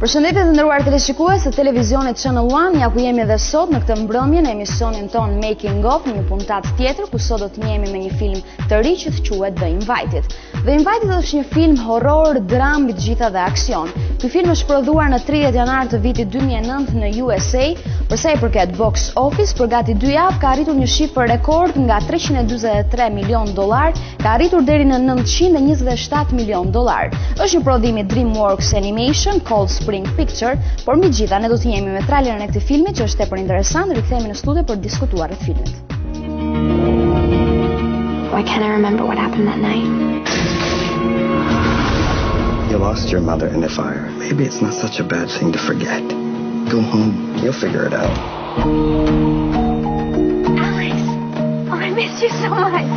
Përshëndetje të nderuar teleshikues të televizionit Channel 1, ja ku jemi edhe sot në këtë mbrëmje në emisionin ton Making of, një puntat tjetër ku sot do të njehemi me një film të ri që quhet The Invited. The Invited është një film horror, dram, mbi të gjitha dhe aksion. Ky film është prodhuar në 30 janar të vitit 2009 në USA. Për sa i përket box office, për gati 2 javë ka arritur një shifër rekord nga 343 milion dollar, ka arritur deri në 927 milion dollar. Është një prodhim i DreamWorks Animation, Cold Spring Picture, por mbi gjitha ne do të jemi me trailerin e këtij filmi që është tepër interesant. Rikthehemi në studio për të diskutuar rreth filmit. Why can't I remember what happened that night? You lost your mother in the fire. Maybe it's not such a bad thing to forget. Go home. You'll figure it out. Alex! Oh, I miss you so much.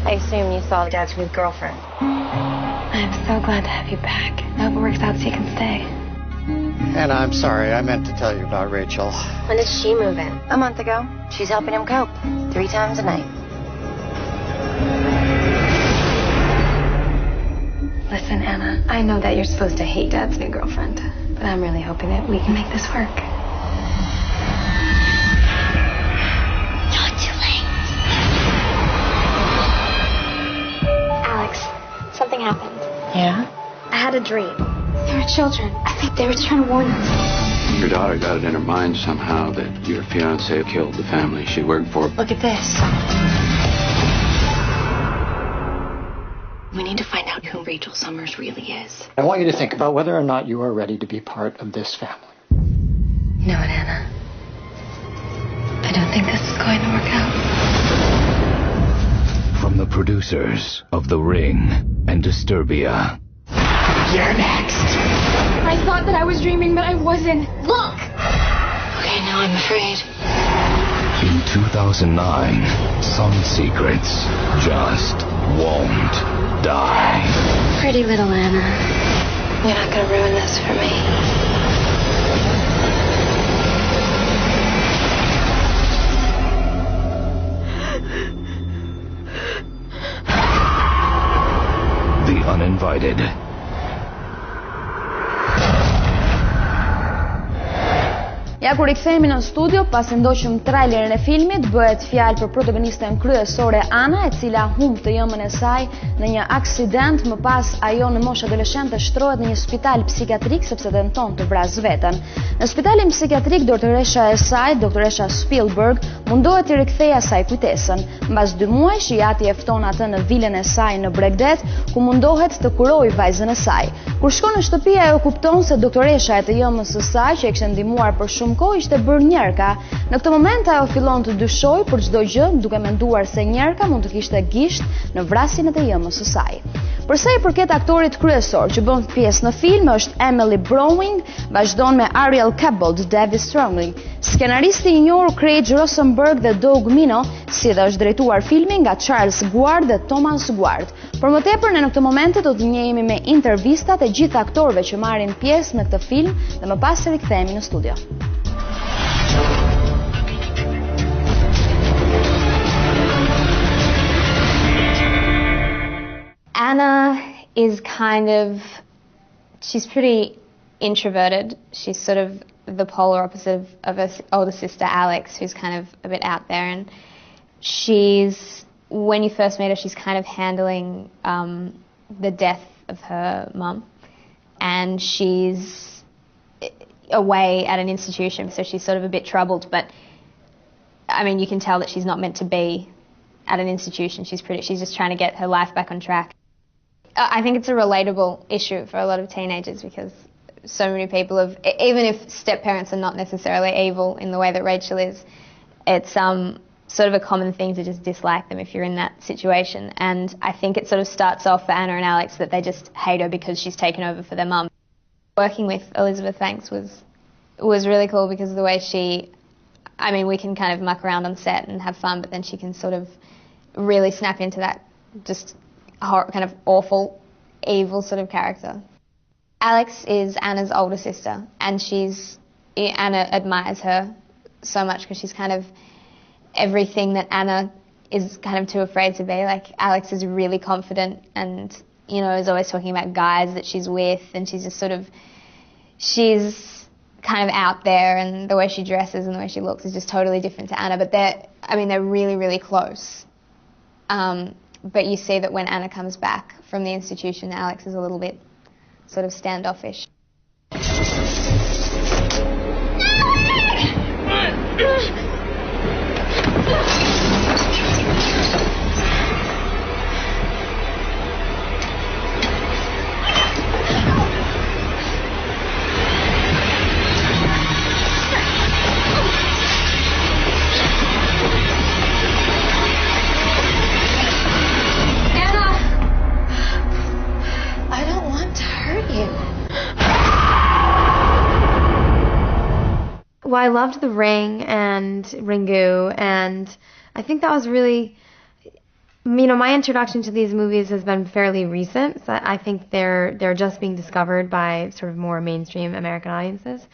I assume you saw Dad's new girlfriend. I'm so glad to have you back. I hope it works out so you can stay. And I'm sorry, I meant to tell you about Rachel. When did she move in? A month ago. She's helping him cope. 3 times a night. Listen, Anna, I know that you're supposed to hate Dad's new girlfriend, but I'm really hoping that we can make this work. Not too late. Alex, something happened. Yeah? I had a dream. There were children. I think they were trying to warn us. Your daughter got it in her mind somehow that your fiancé killed the family she worked for. Look at this. We need to find out who Rachel Summers really is. I want you to think about whether or not you are ready to be part of this family. You know what, Anna? I don't think this is going to work out. From the producers of The Ring and Disturbia. You're next. I thought that I was dreaming, but I wasn't. Look! Okay, now I'm afraid. In 2009, some secrets just won't die. Pretty little Anna. You're not going to ruin this for me. The Uninvited. Ja kur rikthehemi në studio, pasi ndoqëm trailerin e filmit, bëhet fjalë për protagonisten kryesore Ana, e cila humb të jëmën e saj në një aksident, më pas ajo në moshë adoleshente shtrohet në një spital psikiatrik sepse tenton të vrasë veten. Në spitalin psikiatrik, doktoresha e saj, doktoresha Spielberg, mundohet të rikthejë asaj kujtesën. Mbas 2 muajsh, Jati e fton atë në vilën e saj në Bregdet, ku mundohet të kurojë vajzën e saj. Kur shkon në shtëpi, ajo kupton se doktoresha e të jëmës së saj, që e kishte ndihmuar për shumë kohë, ishte bërë njerka. Në këtë moment ajo fillon të dyshojë për çdo gjë, duke menduar se njerka mund të kishte gisht në vrasjen e të jëmës së saj. Për sa i përket aktorit kryesor që bën pjesë në film, është Emily Browning, vazhdon me Ariel Cabot, David Strongling. Skenaristi i njohur Craig Rosenberg dhe Doug Mino, si dhe është drejtuar filmi nga Charles Guard dhe Thomas Guard. Por më tepër ne në këtë moment do të njehemi me intervistat e gjithë aktorëve që marrin pjesë në këtë film dhe më pas rikthehemi në studio. Anna is she's pretty introverted. She's sort of the polar opposite of her older sister Alex, who's kind of a bit out there. And when you first meet her, she's kind of handling the death of her mum. And she's away at an institution, so she's sort of a bit troubled. But, I mean, you can tell that she's not meant to be at an institution. She's just trying to get her life back on track. I think it's a relatable issue for a lot of teenagers because so many people even if step-parents are not necessarily evil in the way that Rachel is, it's sort of a common thing to just dislike them if you're in that situation. And I think it sort of starts off for Anna and Alex that they just hate her because she's taken over for their mum. Working with Elizabeth Banks was really cool because of the way we can kind of muck around on set and have fun, but then she can sort of really snap into that just kind of awful, evil sort of character. Alex is Anna's older sister, and Anna admires her so much because she's kind of everything that Anna is kind of too afraid to be. Like, Alex is really confident and you know, is always talking about guys that she's with, and she's just sort of, she's kind of out there, and the way she dresses and the way she looks is just totally different to Anna. But they're really, really close. But you see that when Anna comes back from the institution, Alex is a little bit sort of standoffish. Well, I loved The Ring and Ringu, and I think that was really, you know, my introduction to these movies has been fairly recent. So I think they're just being discovered by sort of more mainstream American audiences.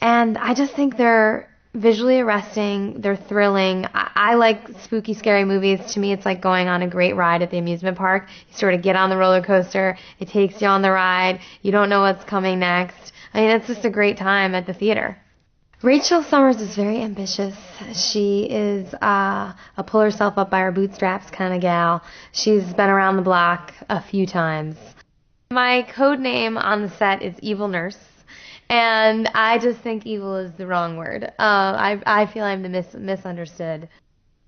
And I just think they're visually arresting, they're thrilling. I like spooky, scary movies. To me, it's like going on a great ride at the amusement park. You sort of get on the roller coaster, it takes you on the ride, you don't know what's coming next. I mean, it's just a great time at the theater. Rachel Summers is very ambitious. She is a pull herself up by her bootstraps kind of gal. She's been around the block a few times. My code name on the set is Evil Nurse, and I just think evil is the wrong word. I feel I'm the misunderstood.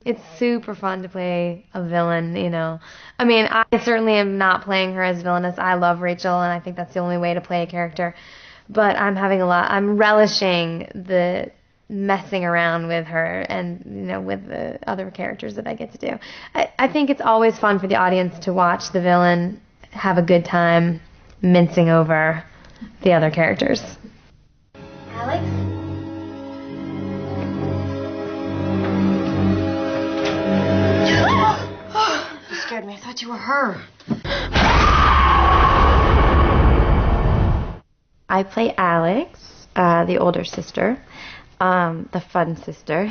It's super fun to play a villain, you know. I mean, I certainly am not playing her as villainous. I love Rachel, and I think that's the only way to play a character. But I'm relishing the messing around with her and, you know, with the other characters that I get to do. I think it's always fun for the audience to watch the villain have a good time mincing over the other characters. Alex? You scared me. I thought you were her. I play Alex, the older sister, the fun sister.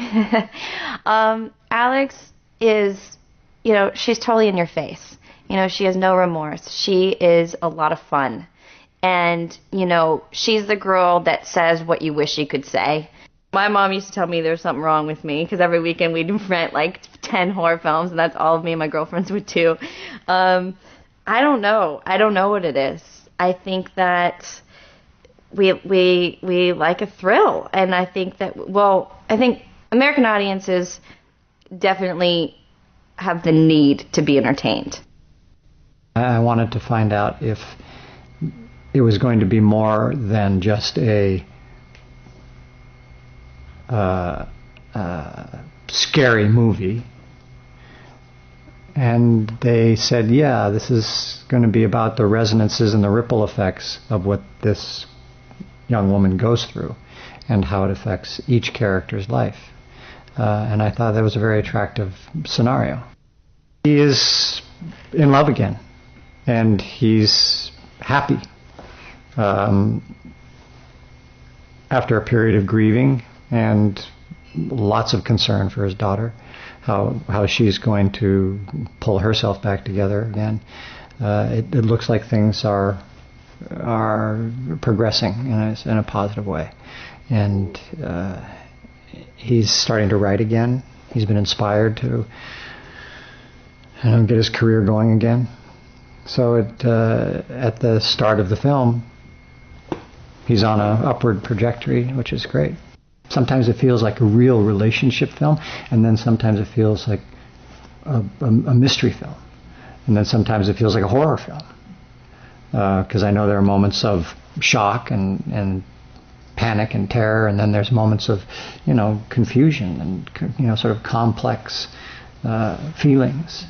Alex is, you know, she's totally in your face. You know, she has no remorse. She is a lot of fun. And, you know, she's the girl that says what you wish you could say. My mom used to tell me there was something wrong with me, because every weekend we'd rent like 10 horror films, and that's all of me and my girlfriends would do. I don't know. I don't know what it is. I think that we like a thrill, and I think that, I think American audiences definitely have the need to be entertained. I wanted to find out if it was going to be more than just a scary movie. And they said, yeah, this is going to be about the resonances and the ripple effects of what this young woman goes through and how it affects each character's life. And I thought that was a very attractive scenario. He is in love again, and he's happy. After a period of grieving and lots of concern for his daughter, how she's going to pull herself back together again. It looks like things are progressing in a positive way, and he's starting to write again. He's been inspired to get his career going again. So at the start of the film, he's on an upward trajectory, which is great. Sometimes it feels like a real relationship film, and then sometimes it feels like a mystery film, and then sometimes it feels like a horror film. Because I know there are moments of shock and panic and terror, and then there's moments of, confusion and, sort of complex feelings.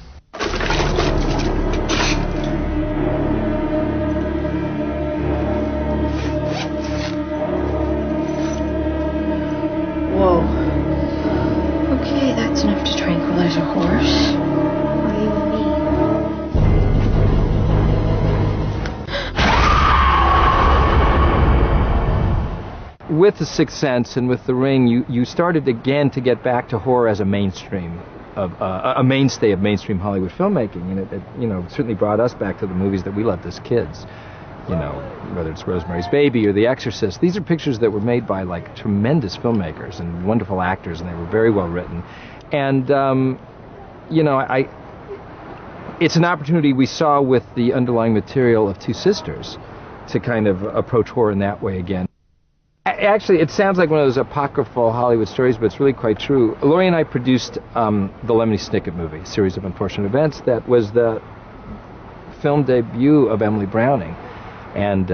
Whoa. Okay, that's enough to tranquilize a horse. Are you me? With The Sixth Sense and with The Ring, you started again to get back to horror as a mainstream a mainstay of mainstream Hollywood filmmaking, and it you know, certainly brought us back to the movies that we loved as kids. You know, whether it's Rosemary's Baby or The Exorcist, these are pictures that were made by like tremendous filmmakers and wonderful actors, and they were very well written. And you know, it's an opportunity we saw with the underlying material of Two Sisters to kind of approach horror in that way again. Actually, it sounds like one of those apocryphal Hollywood stories, but it's really quite true. Laurie and I produced the Lemony Snicket movie, a series of unfortunate events, that was the film debut of Emily Browning. And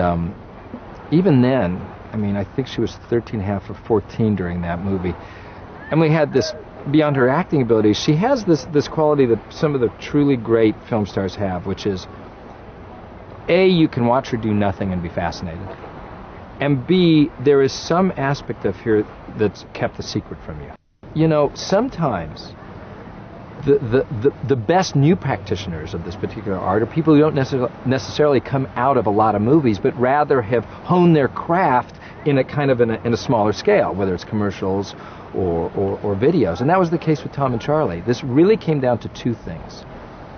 even then, I mean, I think she was 13 and a half or 14 during that movie. And we had this, beyond her acting ability, she has this quality that some of the truly great film stars have, which is, A, you can watch her do nothing and be fascinated. And B, there is some aspect of her that's kept a secret from you. You know, sometimes the best new practitioners of this particular art are people who don't necessarily come out of a lot of movies, but rather have honed their craft in a kind of in a smaller scale, whether it's commercials or videos. And that was the case with Tom and Charlie. This really came down to two things.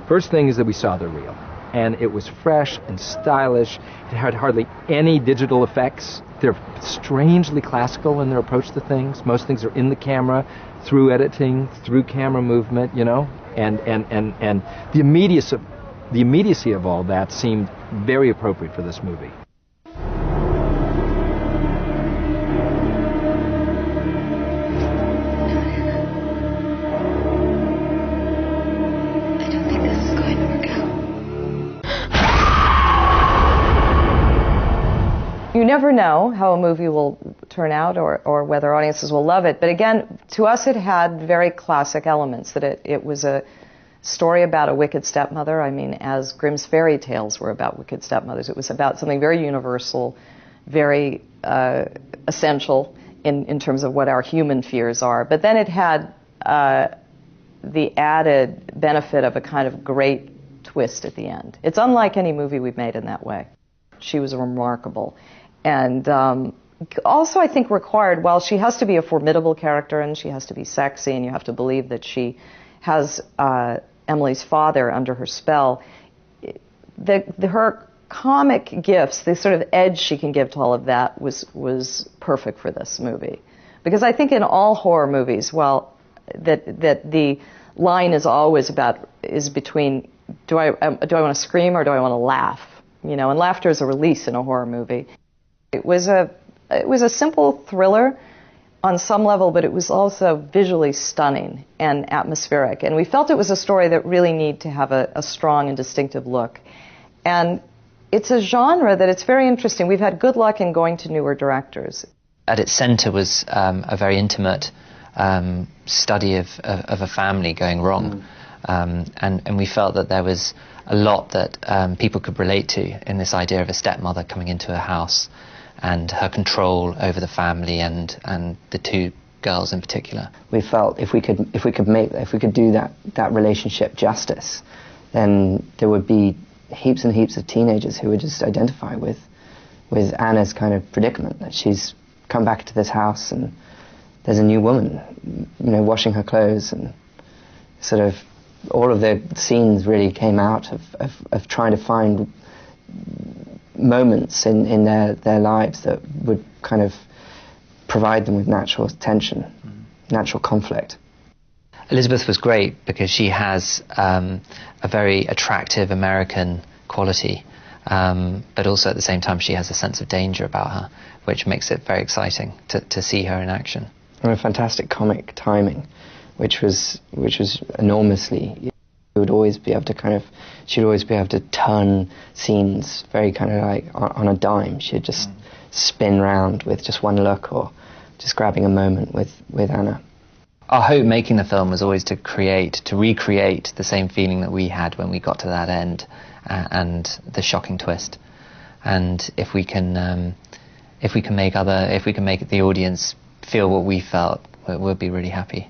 First thing is that we saw the real, and it was fresh and stylish. It had hardly any digital effects. They're strangely classical in their approach to things. Most things are in the camera, through editing, through camera movement, you know, and the immediacy of all that seemed very appropriate for this movie. I don't think this is going to work out. You never know how a movie will turn out or whether audiences will love it. But again, to us it had very classic elements, that it was a story about a wicked stepmother. I mean, as Grimm's fairy tales were about wicked stepmothers, it was about something very universal, very essential in terms of what our human fears are. But then it had the added benefit of a kind of great twist at the end. It's unlike any movie we've made in that way. She was remarkable. And also, I think, required, while she has to be a formidable character and she has to be sexy and you have to believe that she has Emily's father under her spell, her comic gifts, the sort of edge she can give to all of that was perfect for this movie. Because I think in all horror movies, well, that the line is always between, do I want to scream or do I want to laugh? You know, and laughter is a release in a horror movie. It was a simple thriller on some level, but it was also visually stunning and atmospheric. And we felt it was a story that really needed to have a strong and distinctive look. And it's a genre that it's very interesting. We've had good luck in going to newer directors. At its center was a very intimate study of a family going wrong. And we felt that there was a lot that people could relate to in this idea of a stepmother coming into a house and her control over the family and the two girls in particular. We felt if we could do that relationship justice, then there would be heaps and heaps of teenagers who would just identify with Anna's kind of predicament, that she's come back to this house and there's a new woman, you know, washing her clothes, and sort of all of the scenes really came out of trying to find moments in their lives that would kind of provide them with natural tension, natural conflict. Elizabeth was great because she has a very attractive American quality, but also at the same time she has a sense of danger about her, which makes it very exciting to see her in action. And a fantastic comic timing, which was enormously. She'd always be able to turn scenes very kind of like on a dime. She'd just spin round with just one look, or just grabbing a moment with Anna. Our hope making the film was always to recreate the same feeling that we had when we got to that end, and the shocking twist. And if we can make the audience feel what we felt, we'll be really happy.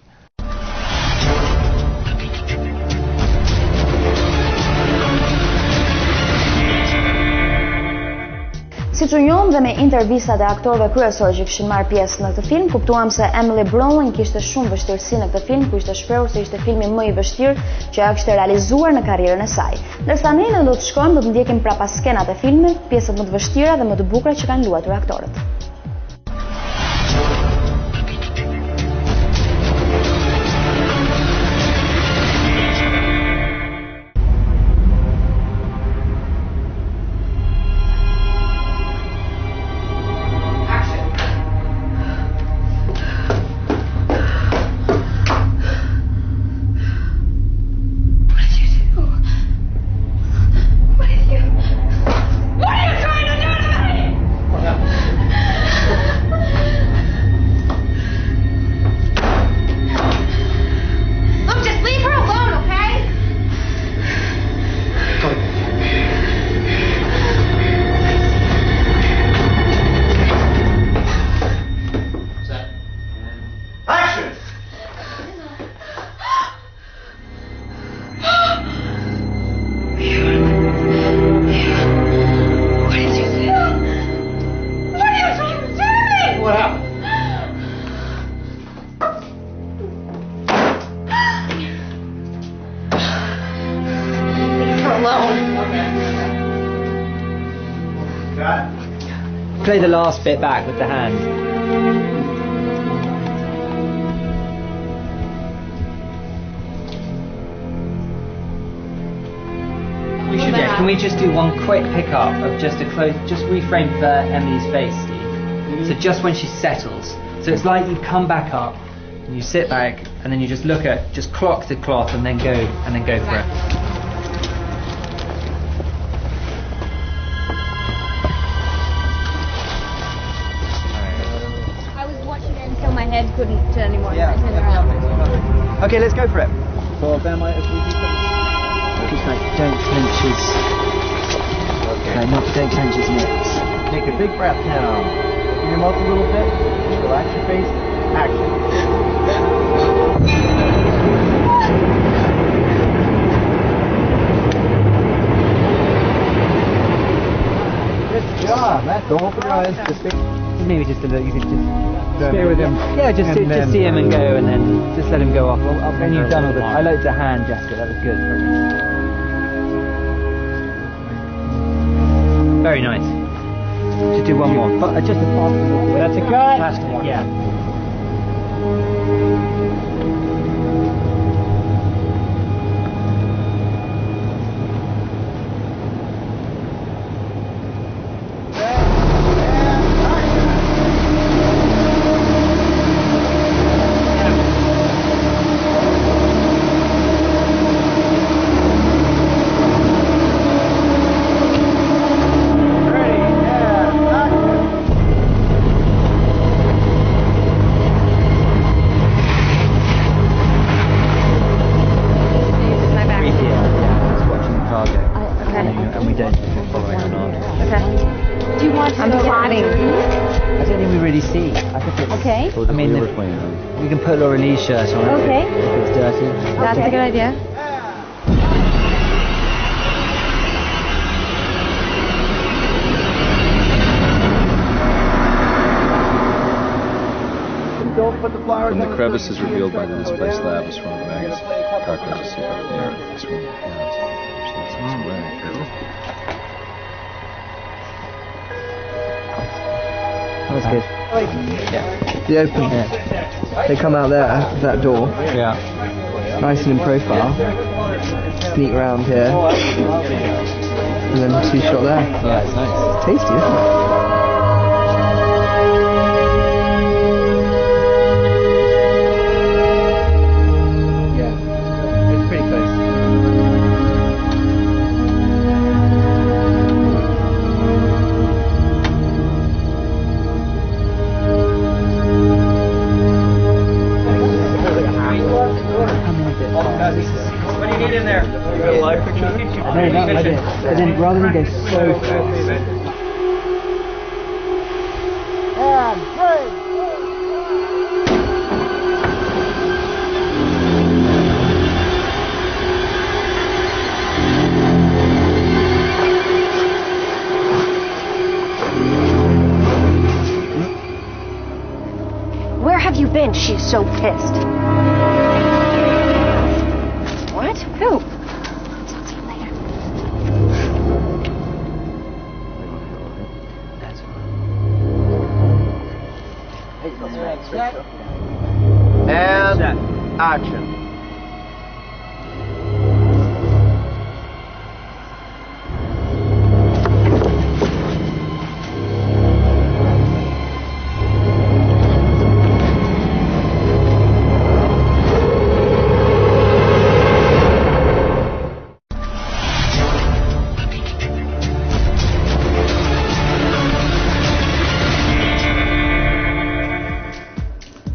Siç u njohëm dhe me intervistat e aktorëve kryesorë që kishin marrë pjesë në këtë film, kuptuam se Emily Browning kishte shumë vështirësi në këtë film, ku ishte shprehur se ishte filmi më i vështirë që ajo kishte realizuar në karrierën e saj. Ndërsa ne do të shkojmë, do të ndjekim prapas skenat e filmit, pjesët më të vështira dhe më të bukura që kanë luajtur aktorët. Play the last bit back with the hand. Can we just do one quick pickup of just a close, just reframe for Emily's face, Steve? So just when she settles. So it's like you come back up and you sit back and then you just look at, just clock the cloth and then go for it. Couldn't turn anymore. Yeah. Okay, let's go for it. So Ben, might as we just like don't clench his. Okay. Don't clench his lips. Take a big breath now. Bring him up a little bit. Relax your face. Action. Good job. Don't open your eyes. Just maybe just a little. You could just. Stay with him. Yeah, just see him and go, and then just let him go off. When you've done all the, I liked the hand gesture. That was good. Very nice. Just do one more. Just a fast. That's a cut. Yeah. I mean, we can put Laura Lee's shirt on. Okay. If it's dirty. That's a good idea. Don't put the flowers in the crevices revealed by the displaced slab is from the magazine. Xhesika. It's from the That was good. Yeah. The open. Yeah. They come out there, that door. Yeah. Nice and in profile. Sneak around here. And then two shot there. Yeah, it's nice. It's tasty, isn't it? But then rather than go so fast. you been? She's so pissed. What? Who? Talk to you later. And action.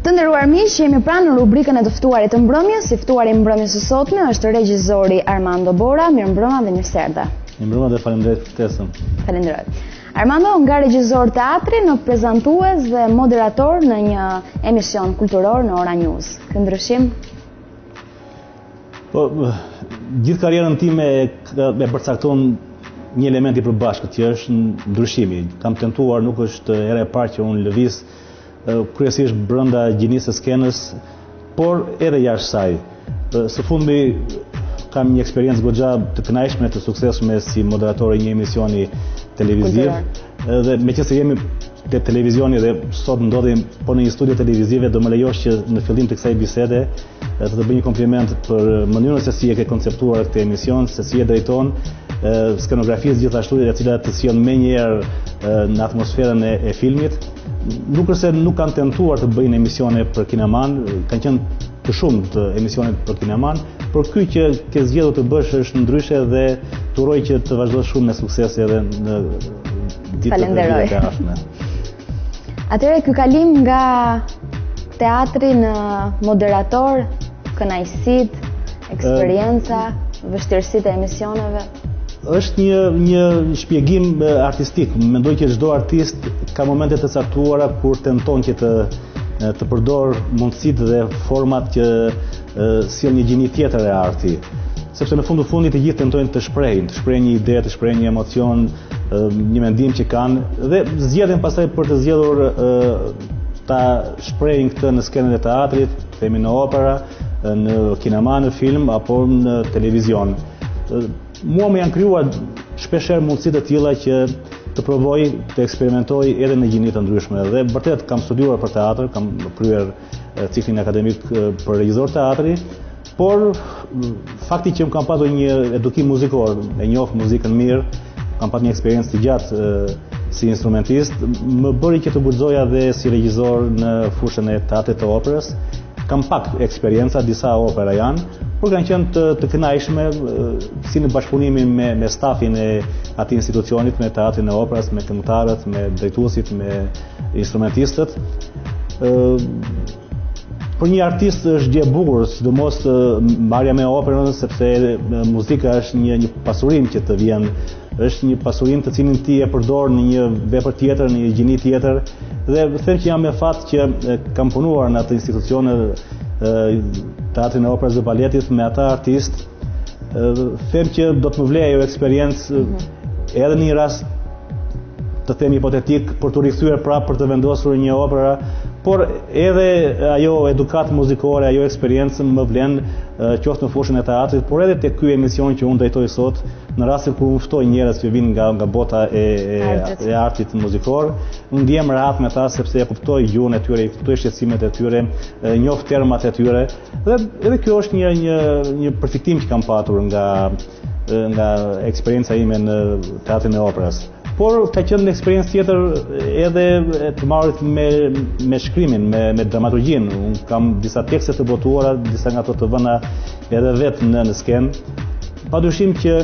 Të nderuar miq, jemi pranë në rubrikën e të ftuarit të mbrëmjes. Si ftuari i mbrëmjes së sotme është regjizori Armando BORA. Mirëmbrëma dhe mirëserdhë. Mirëmbrëma dhe faleminderit për ftesën. Falenderoj. Armando, nga regjizor teatri në prezantues dhe moderator në një emision kulturor në Ora News. Ky ndryshim? Po, gjithë karrierën time e përcakton një element i përbashkët që është ndryshimi. Kam tentuar, nuk është era e parë që unë lëviz kryesisht brenda gjinisë së skenës, por edhe jashtë saj. Së fundmi kam një eksperiencë goxha të kënaqshme, të suksesshme si moderator i një emisioni televiziv. Dhe meqense jemi te televizioni dhe sot ndodhem po në një studio televizive, do më lejosh që në fillim të kësaj bisede të bëj një kompliment për mënyrën se si e ke konceptuar këtë emision, se si e drejton skenografisë gjithashtu, e cila të sjell menjëherë në atmosferën e filmit. Nuk është se nuk kanë tentuar të bëjnë emisione për kineman, kanë qenë të shumë të emisione për kineman, por ky që ke zgjedhur të bësh është ndryshe dhe të uroj që të vazhdosh shumë me sukses edhe në ditët e ardhshme. Atëherë ky kalim nga teatri në moderator, kënaqësitë, eksperjenca, vështirësitë e emisioneve. Është një shpjegim artistik. Mendoj që çdo artist ka momente të caktuara kur tenton që të përdor mundësitë dhe format që sjell një gjini tjetër e arti. Sepse në fund të fundit të gjithë tentojnë të shprehin një ide, të shprehin një emocion, një mendim që kanë dhe zgjedhin pastaj për të zgjedhur ta shprehin këtë në skenën e teatrit, themi në opera, në kinema, në film apo në televizion. Mua më janë krijuar shpeshherë mundësi të tilla që të provoj, të eksperimentoj edhe në gjini të ndryshme. Dhe vërtet kam studiuar për teatr, kam kryer ciklin akademik për regjizor teatri, por fakti që më kam pasur një edukim muzikor, e njoh muzikën mirë, kam pasur një eksperiencë të gjatë si instrumentist, më bëri që të guxoja dhe si regjizor në fushën e teatrit të operës. Kam pak eksperjenca, disa opera janë, por kanë qenë të kënaqshme si në bashkëpunimin me stafin e atij institucionit, me teatrin e operës, me këngëtarët, me drejtuesit, me instrumentistët. Për një artist është gjë e bukur, sidomos marrja me operën, sepse muzika është një pasurim që të vjen, është një pasurim të cilin ti e përdor në një vepër tjetër, në një gjini tjetër, dhe them që jam me fat që kam punuar në atë institucione, teatrin e operës dhe baletit me ata artist, them që do të më vlej ajo eksperiencë edhe në një rast të them hipotetik për të rikthyer prapë për të vendosur një opera, por edhe ajo edukat muzikore, ajo eksperiencë më vlen qoftë në fushën e teatrit, por edhe te ky emision që unë drejtoj sot, në rastin kur unë ftoj njerëz që vinë nga bota e artit muzikor, unë ndihem rahat me ta sepse e kuptoj gjuhën e tyre, e kuptoj shqetësimet e tyre, njoh termat e tyre, dhe edhe kjo është një përfitim që kam patur nga eksperjenca ime në teatrin e operës. Por ka qenë një eksperiencë tjetër edhe të marrit me shkrimin, me dramaturgjinë. Unë kam disa tekste të botuara, disa nga ato të vëna edhe vetë në skenë. Padyshim që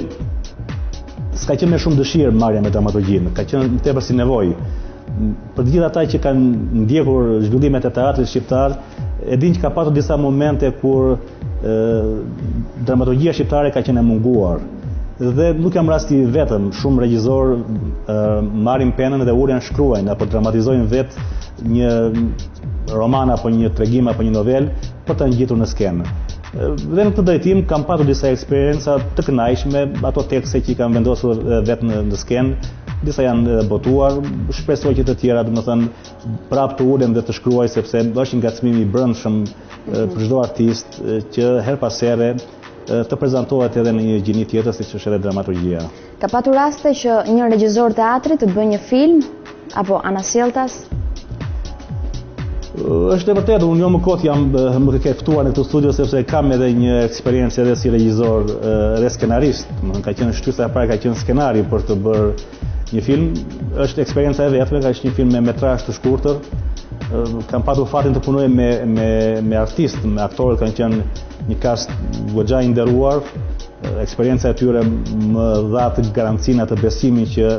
s'ka qenë me shumë dëshirë marrja me dramaturgjinë, ka qenë tepër si nevojë. Për të gjithë ata që kanë ndjekur zhvillimet e teatrit shqiptar, e din që ka patur disa momente kur dramaturgjia shqiptare ka qenë e munguar. Dhe nuk jam rasti vetëm, shumë regjizor marrin penën dhe ulen shkruajnë apo dramatizojnë vetë një roman apo një tregim apo një novel për të ngjitur në skenë. Dhe në këtë drejtim kam patur disa eksperienca të kënaqshme, ato tekste që i kam vendosur vetë në skenë, disa janë edhe botuar, shpresoj që të tjera, domethënë, prapë të ulen dhe të shkruaj sepse është një ngacmim i brendshëm për çdo artist që her pas here të prezantohet edhe në një gjini tjetër siç është edhe dramaturgjia. Ka patur raste që një regjisor teatri të bëjë një film apo anasjelltas? Është e vërtetë, unë jo më kot jam më ke ftuar në këtë studio sepse kam edhe një eksperiencë edhe si regjisor dhe skenarist. Ka qenë shtysa e parë, ka qenë skenari për të bërë një film. Është eksperienca e vetme, ka qenë një film me metrazh të shkurtër. Kam patur fatin të punoj me artistë, me aktorë, kanë qenë një kast goxha i nderuar. Eksperjenca e tyre më dha të garancinë atë besimin që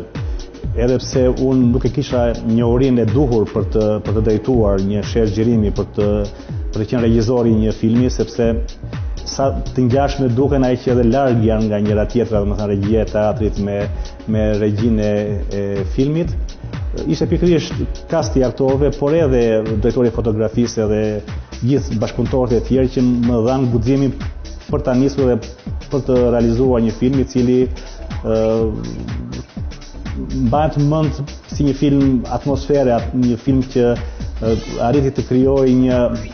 edhe pse unë nuk e kisha njohurinë e duhur për të drejtuar një shesh xhirimi, për të qenë regjisor i një filmi, sepse sa të ngjashme duken ai që edhe larg janë nga njëra tjetra, domethënë regjia e teatrit me regjinë e filmit. Ishte pikërisht kasti i aktorëve, por edhe drejtori i fotografisë edhe gjithë bashkëpunëtorët e tjerë që më dhanë guximin për ta nisur dhe për të realizuar një film i cili mbahet mend si një film atmosfere, një film që arriti të krijojë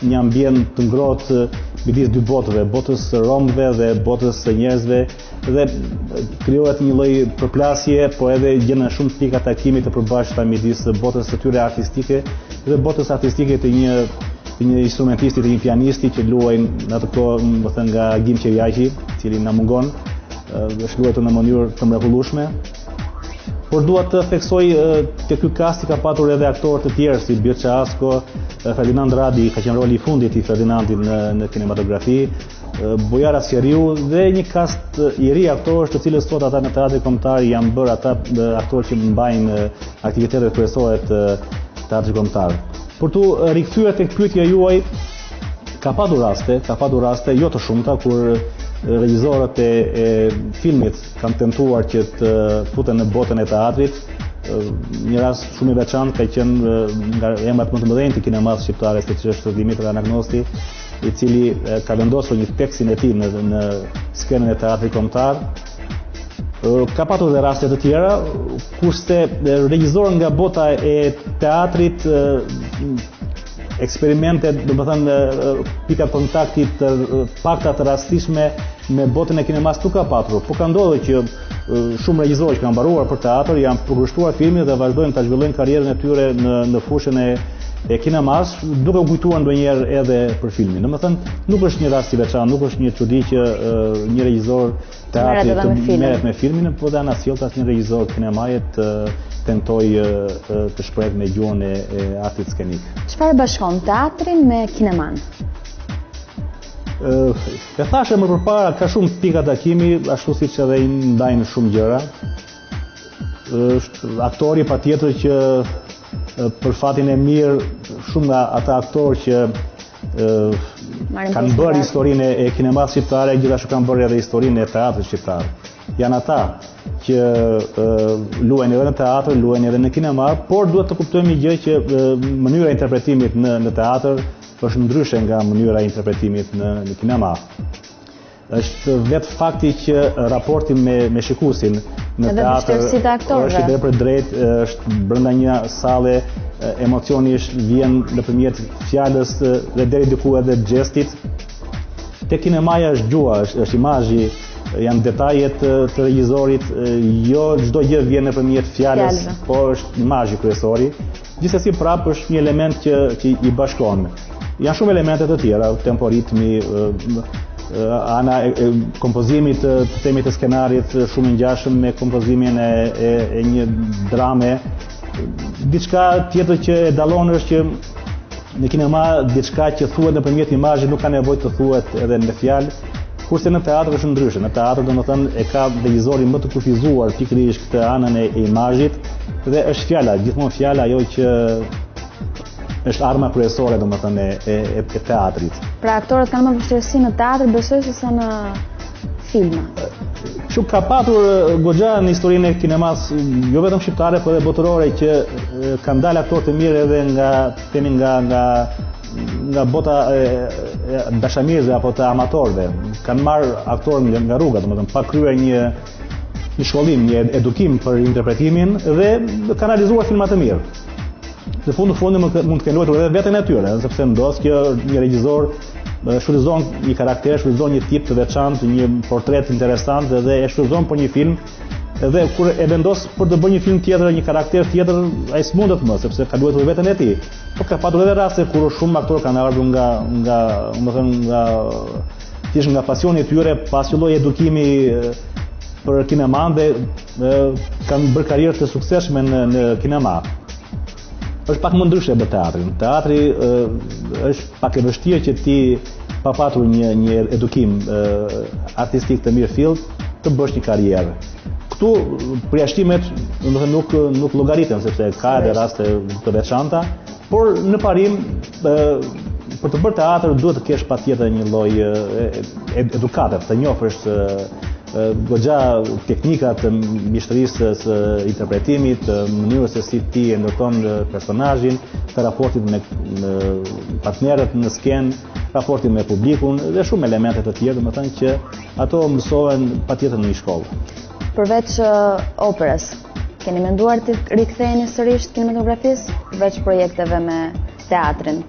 një ambient të ngrohtë midis dy botëve, botës së romëve dhe botës së njerëzve, dhe krijohet një lloj përplasje, po edhe gjenden shumë pika takimi të përbashkëta midis botës së tyre artistike dhe botës artistike të një instrumentisti, të një pianisti që luajnë në atë kohë, më thënë, nga Gim Qejaqi, i cili na mungon, është luajtur në mënyrë të mrekullueshme. Por dua të theksoj te ky kasti ka patur edhe aktorë të tjerë si Birça Asko, Ferdinand Radi ka qenë roli i fundit i Ferdinandit në kinematografi, Bojara Sqeriu dhe një kast i ri aktorësh të cilës sot ata në teatrin kombëtar janë bërë ata aktorë që mbajnë aktivitetet kryesore të teatrit kombëtar. Për tu rikthyer tek pyetja juaj, ka patur raste jo të shumta kur regjisorët e filmit kanë tentuar që të futen në botën e teatrit. Një rast shumë i veçantë ka qenë nga emrat më të mëdhenj të kinemas shqiptare, siç është Dimitra Anagnosti, i cili ka vendosur një tekstin e tij në skenën e teatrit kombëtar. Ka patur dhe raste të tjera, kurse regjisorë nga bota e teatrit eksperimente, domethënë pika kontakti të pakta të rastishme me botën e kinemas nuk ka patur, po ka ndodhur që shumë regjisorë që kanë mbaruar për teatr janë përkushtuar filmin dhe vazhdojnë ta zhvillojnë karrierën e tyre në fushën e kinemas, duke u kujtuar ndonjëherë edhe për filmin. Domethënë nuk është një rast i veçantë, nuk është një çudi që një regjisor teatri të merret me filmin, por dhe anasjelltas një regjisor kinemaje të tentoj të shpreh me gjuhën e artit skenik. Çfarë bashkon teatrin me kineman? E thashë më përpara, ka shumë pika takimi, ashtu siç edhe i ndajnë shumë gjëra. Është aktori patjetër që për fatin e mirë, shumë nga ata aktorë që kanë bërë historinë e kinemas shqiptare, gjithashtu kanë bërë edhe historinë e teatrit shqiptar. Janë ata që luajnë edhe në teatr, luajnë edhe në kinema, por duhet të kuptojmë një gjë që mënyra e interpretimit në teatr është ndryshe nga mënyra e interpretimit në kinema. Është vetë fakti që raporti me shikuesin në teatr është i drejtë drejt, është brenda një salle, emocioni vjen nëpërmjet fjalës dhe deri diku edhe gestit. Te kinemaja është gjua, është imazhi, janë detajet të regjisorit, jo çdo gjë vjen nëpërmjet fjalës, por është imazhi kryesori. Gjithsesi prapë është një element që i bashkon. Janë shumë elemente të tjera, temporitmi, ana kompozimit të temit të skenarit, shumë i ngjashëm me kompozimin e një drame. Diçka tjetër që e dallon është që në kinema diçka që thuhet nëpërmjet imazhit nuk ka nevojë të thuhet edhe me fjalë, kurse në teatr është ndryshe. Në teatr domethënë e ka regjisori më të kufizuar pikërisht këtë anën e imazhit dhe është fjala, gjithmonë fjala ajo që është arma kryesore domethënë e teatrit. Pra aktorët kanë më vështirësi në teatr besoj se sa në filma. Kështu ka patur goxha në historinë e kinemas, jo vetëm shqiptare, por edhe botërore, që kanë dalë aktorë të mirë edhe nga bota e dashamirëve apo të amatorëve. Kanë marrë aktorë nga rruga, domethënë pa kryer një shkollim, një edukim për interpretimin dhe kanë realizuar filma të mirë. Në fund mund të kenë luajtur edhe veten e tyre, sepse ndos që një regjisor shfrytëzon një karakter, shfrytëzon një tip të veçantë, një portret interesant dhe e shfrytëzon për një film. Dhe kur e vendos për të bërë një film tjetër, një karakter tjetër, ai s'mundet më, sepse ka luajtur veten e tij. Por ka patur edhe raste kur shumë aktorë kanë ardhur nga pasioni i tyre, pas një lloji edukimi për kineman dhe kanë bërë karrierë të suksesshme në kinema. Është pak më ndryshe me teatrin. Teatri është pak e vështirë që ti pa patur një edukim artistik të mirë fillt të bësh një karrierë. Këtu përjashtimet nuk llogariten sepse ka edhe raste të veçanta, por në parim për të bërë teatr duhet të kesh patjetër një lloj edukate, të njohësh goxha teknikat të mjeshtrisë së interpretimit, mënyrës se si ti e ndërton personazhin, të raportit me partnerët në skenë, raportin me publikun dhe shumë elemente të tjerë, domethënë që ato mësohen patjetër në një shkollë. Përveç operës, keni menduar të riktheheni sërish kinematografisë, përveç projekteve me teatrin?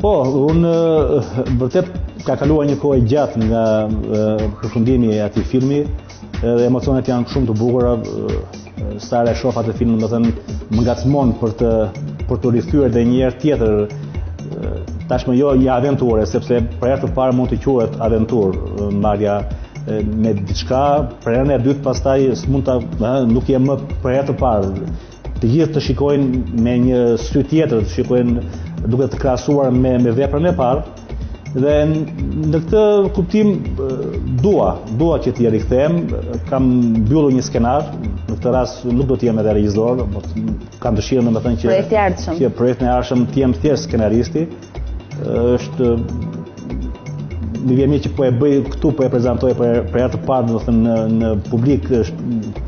Po, unë vërtet ka kaluar një kohë gjatë nga përfundimi i atij filmi, dhe emocionet janë shumë të bukura. Sa e shoh atë film, domethënë më ngacmon për të rikthyer edhe një herë tjetër. Tashmë jo një aventurë, sepse për herë të parë mund të quhet aventurë, marrja me diçka, për herën e dytë pastaj nuk je më për herë të parë. Të gjithë të shikojnë me një sy tjetër, të shikojnë duke të krahasuar me veprën e parë. Dhe në këtë kuptim dua që t'i rikthehem, kam mbyllur një skenar, në këtë rast nuk do të jem edhe regjisor, kam dëshirën domethënë që projekti i ardhshëm të jem thjesht skenaristi. Është më vjen mirë që po e bëj këtu, po e prezantoj për herë të parë domethënë në publik.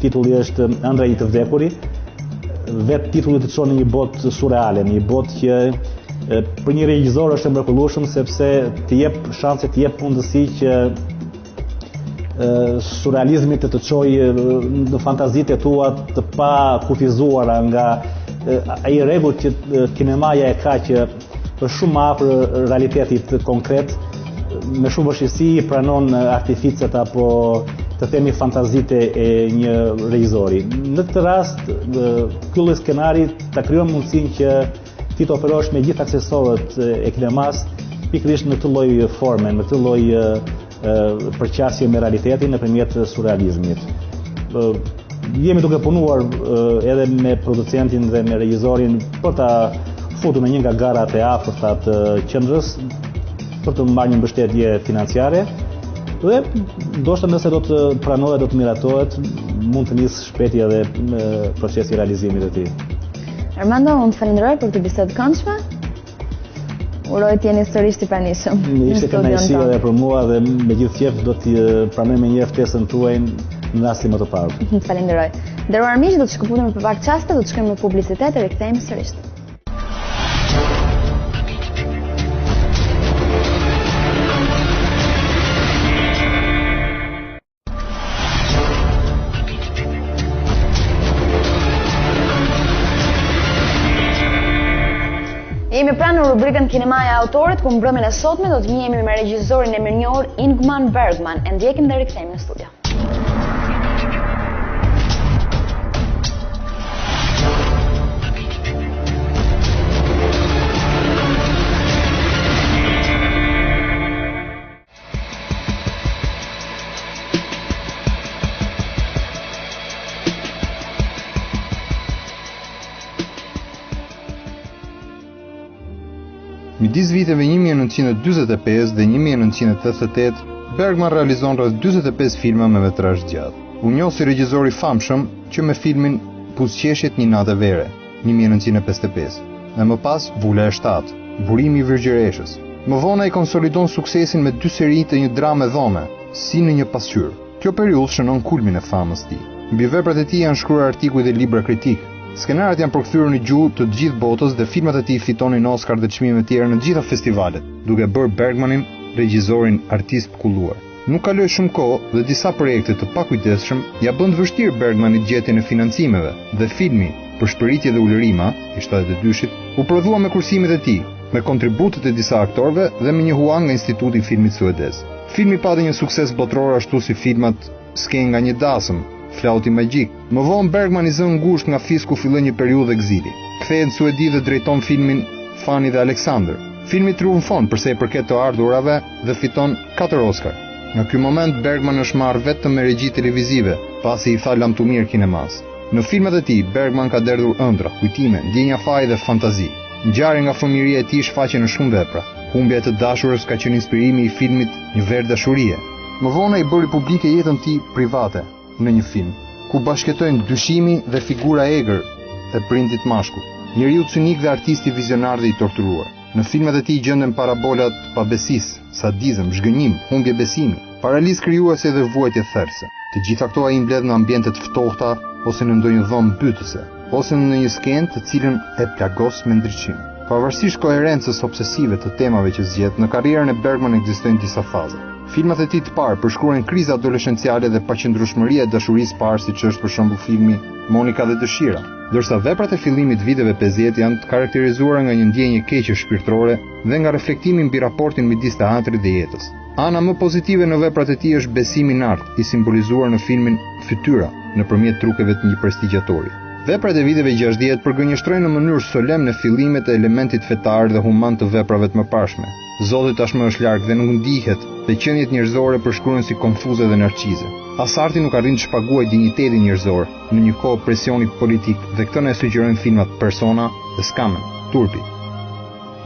Titulli është Ëndra i të vdekuri. Vetë titulli të çon në një botë surreale, një botë që për një regjisor është e mrekullueshëm sepse të jep shanse, të jep mundësi që surrealizmi të çojë në fantazitë e tua të pa kufizuara nga ai rregull që kinemaja e ka, që është shumë afër realitetit konkret, me shumë vështirësi pranon artificet apo të themi fantazitë e një regjisori. Në këtë rast, ky lloj skenari ta krijon mundësinë që ti të operosh me gjithë aksesorët e kinemas pikërisht në këtë lloj forme, në këtë lloj përqasje me realitetin nëpërmjet surrealizmit. Jemi duke punuar edhe me producentin dhe me regjisorin për ta futur në një nga garat e afërta të qendrës, për të marrë një mbështetje financiare dhe ndoshta nëse do të pranohet, do të miratohet, mund të nisë shpejt edhe procesi i realizimit të tij. Armando, unë të falenderoj për këtë bisedë këndshme. Uroj të jeni sërish të pranishëm. Ishte kënaqësi edhe për mua dhe me gjithë qejf do t'i pranoj me një ftesën tuaj në rastin më të parë. Të falenderoj. Nderuar miq, do të shkëputemi për pak çaste, do të shkojmë në publicitet e rikthehemi sërish. Jemi pranë në rubrikën Kinemaja e autorit, ku mbrëmjen e sotme do të njihemi me regjisorin e mirënjohur Ingmar Bergman. E ndjekim dhe rikthehemi në studio. Midis viteve 1945 dhe 1988, Bergman realizon rreth 45 filma me metrazh gjatë. U njoh si regjisor i famshëm që me filmin Buzëqeshjet një natë vere, 1955, dhe më pas Vula e 7, Burimi i Virgjëreshës. Më vonë ai konsolidon suksesin me 2 seri të një drame dhome, Si në një pasqyrë. Kjo periudhë shënon kulmin e famës tij. Mbi veprat e tij janë shkruar artikuj dhe libra kritik. Skenaret janë përkthyer në gjuhë të gjithë botës dhe filmat e tij fitonin Oscar dhe çmime të tjera në të gjitha festivalet, duke bërë Bergmanin regjisorin artist kulluar. Nuk kaloi shumë kohë dhe disa projekte të pakujdesshëm ja bën vështirë Bergmanit gjetjen e financimeve dhe filmi Për shpëritje dhe ulërima, i 72-shit, u prodhua me kursimet e tij, me kontributet e disa aktorëve dhe me një huang nga Instituti i Filmit Suedez. Filmi pati një sukses botror ashtu si filmat Skej nga një dasëm, Flauti magjik. Më vonë Bergman i zën ngushtë nga fisku filloi një periudhë ekzili. Kthehet në Suedi dhe drejton filmin Fani dhe Alexander. Filmi triumfon përsa i përket të ardhurave dhe fiton 4 Oscar. Në ky moment Bergman është marrë vetëm me regji televizive, pasi i tha lamtumir kinemas. Në filmat e tij, Bergman ka derdhur ëndra, kujtime, ndjenja faji dhe fantazi. Ngjarje nga fëmijëria e tij shfaqen në shumë vepra. Humbja e të dashurës ka qenë inspirimi i filmit Një verë dashurie. Më vonë i bëri publike jetën e tij private në një film, ku bashkëtojnë dyshimi dhe figura egër e prindit mashkull. Njeriu cinik dhe artisti vizionar dhe i torturuar. Në filmat e tij gjenden parabolat pabesisë, sadizëm, zhgënjim, humbje besimi, paralizë krijuese dhe vuajtje therrse. Të gjitha këto ai mbledh në ambiente të ftohta ose në ndonjë dhomë mbytëse, ose në një skenë të cilën e plagos me ndriçim. Pavarësisht koherencës obsesive të temave që zgjedh, në karrierën e Bergman ekzistojnë disa faza. Filmat e tij të parë përshkruajnë krizë adoleshenciale dhe paqëndrueshmëria e dashurisë parë, siç është për shembull filmi Monika dhe dëshira, ndërsa veprat e fillimit viteve 50 janë të karakterizuara nga një ndjenjë keqe shpirtërore dhe nga reflektimi mbi raportin midis teatrit dhe jetës. Ana më pozitive në veprat e tij është besimi në art, i simbolizuar në filmin Fytyra, nëpërmjet trukeve të një prestigjatori. Veprat e viteve 60 përgënjeshtrojnë në mënyrë solemne fillimet e elementit fetar dhe human të veprave të mëparshme. Zoti tashmë është larg dhe nuk ndihet, dhe qendjet njerëzore përshkruhen si konfuze dhe narcize. As arti nuk arrin të shpaguajë dinjitetin njerëzor në një kohë presioni politik, dhe këtë na sugjerojnë filmat Persona dhe Skamen, Turpi.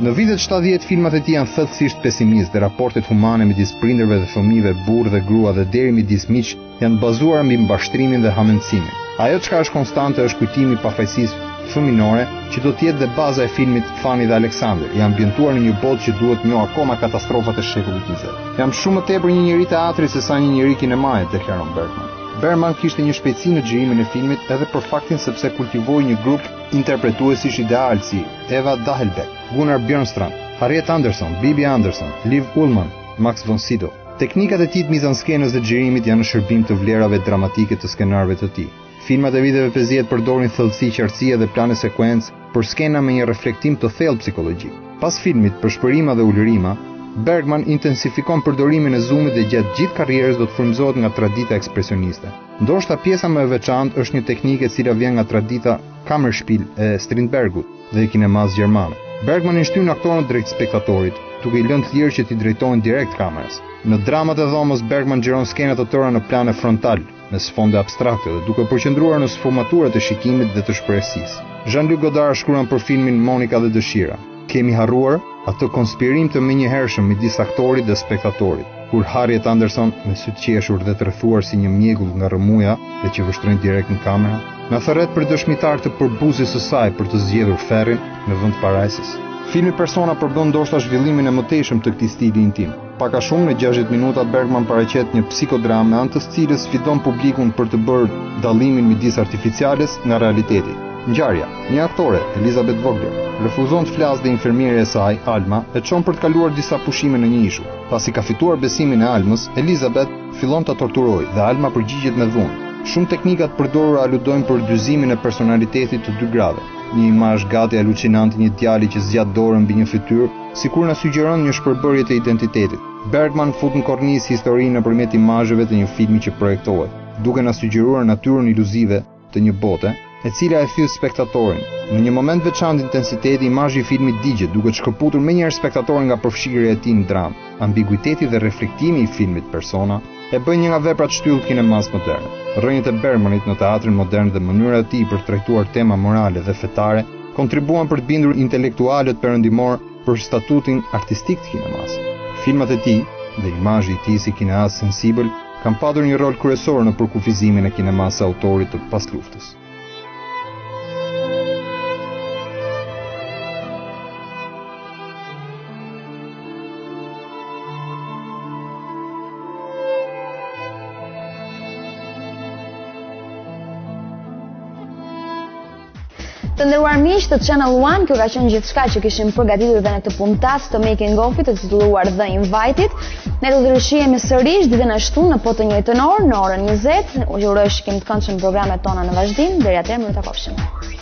Në vitet 70 filmat e tij janë thellësisht pesimist dhe raportet humane midis prindërve dhe fëmijëve, burrë dhe grua dhe deri midis miq janë bazuar mbi mbashtrimin dhe hamendësimin. Ajo çka është konstante është kujtimi i pafajësisë fëminore, që do të jetë dhe baza e filmit Fani dhe Alexander, i ambientuar në një botë që duhet njohë akoma katastrofat e shekullit 20. Jam shumë më tepër një njeri teatri se sa një njeri kinemaje, deklaron Bergman. Bergman kishte një shpejtësi në xhirimin e filmit edhe për faktin sepse kultivoi një grup interpretuesish ideal si Eva Dahelbeck, Gunnar Bjørnstrand, Harriet Anderson, Bibi Anderson, Liv Ullmann, Max von Sydow. Teknikat e tij të mizanskenës dhe xhirimit janë në shërbim të vlerave dramatike të skenarëve të tij. Filmat e viteve 50 përdorin thellësi, qartësie dhe plane sekuencë për skena me një reflektim të thellë psikologjik. Pas filmit Përshpërima dhe ulërima, Bergman intensifikon përdorimin e zoomit dhe gjatë gjithë karrierës do të frymëzohet nga tradita ekspresioniste. Ndoshta pjesa më e veçantë është një teknikë e cila vjen nga tradita Kammerspiel e Strindbergut dhe e kinemas gjermane. Bergman i shtyn aktorët drejt spektatorit, duke i lënë të lirë që t'i drejtohen direkt kamerës. Në dramat e dhomës Bergman gjiron skenat të tëra në plane frontal, me sfonde abstrakte dhe duke përqendruar në sfumaturat e shikimit dhe të shpresisë. Jean-Luc Godard shkruan për filmin Monika dhe dëshira: "Kemi harruar atë konspirim të menjëhershëm midis aktorit dhe spektatorit, kur Harriet Anderson, me sy të qeshur dhe të rrethuar si një mjegull nga rrëmuja dhe që vështrojnë direkt në kamera, na thërret për dëshmitar të përbuzjes së saj për të zgjedhur ferrin në vend parajsës." Filmi Persona përbën ndoshta zhvillimin e mëtejshëm të këtij stili intim. Pak a shumë në 60 minuta Bergman paraqet një psikodramë me anë të cilës sfidon publikun për të bërë dallimin midis artificiales nga realiteti. Ngjarja: një aktore, Elizabeth Vogler, refuzon të flasë dhe infermierja e saj, Alma, e çon për të kaluar disa pushime në një ishull. Pasi ka fituar besimin e Almës, Elizabeth fillon ta torturojë dhe Alma përgjigjet me dhunë. Shumë teknikat përdorura aludojnë për dyzimin e personalitetit të dy grave. Një imazh gati alucinante, një djali që zgjat dorën mbi një fytyrë, sikur na sugjeron një shpërbërje të identitetit. Bergman fut në kornizë historinë nëpërmjet imazheve të një filmi që projektohet, duke na sugjeruar natyrën iluzive të një bote, e cila e thyrë spektatorin. Në një moment veçantë intensiteti i imazhi i filmit digjet, duke shkëputur menjëherë spektatorin nga përfshirja e tij në dramë. Ambiguiteti dhe reflektimi i filmit Persona e bën një nga veprat shtyllë të kinemas moderne. Rrënjët e Bergmanit në teatrin modern dhe mënyra e tij për të trajtuar tema morale dhe fetare kontribuan për të bindur intelektualët perëndimor për statutin artistik të kinemas. Filmat e tij dhe imazhi i tij si kineas sensibël kanë padur një rol kryesor në përkufizimin e kinemas së autorit të pasluftës. Të nderuar miq të Channel One, kjo ka qenë gjithçka që kishim përgatitur dhe në këtë puntas të Making of-it të titulluar The Invited. Ne do të rishihemi sërish ditën e shtunë në po të njëjtën orë, në orën 20. Ju uroj shikim të këndshëm programet tona në vazhdim. Deri atëherë, mirë takofshim.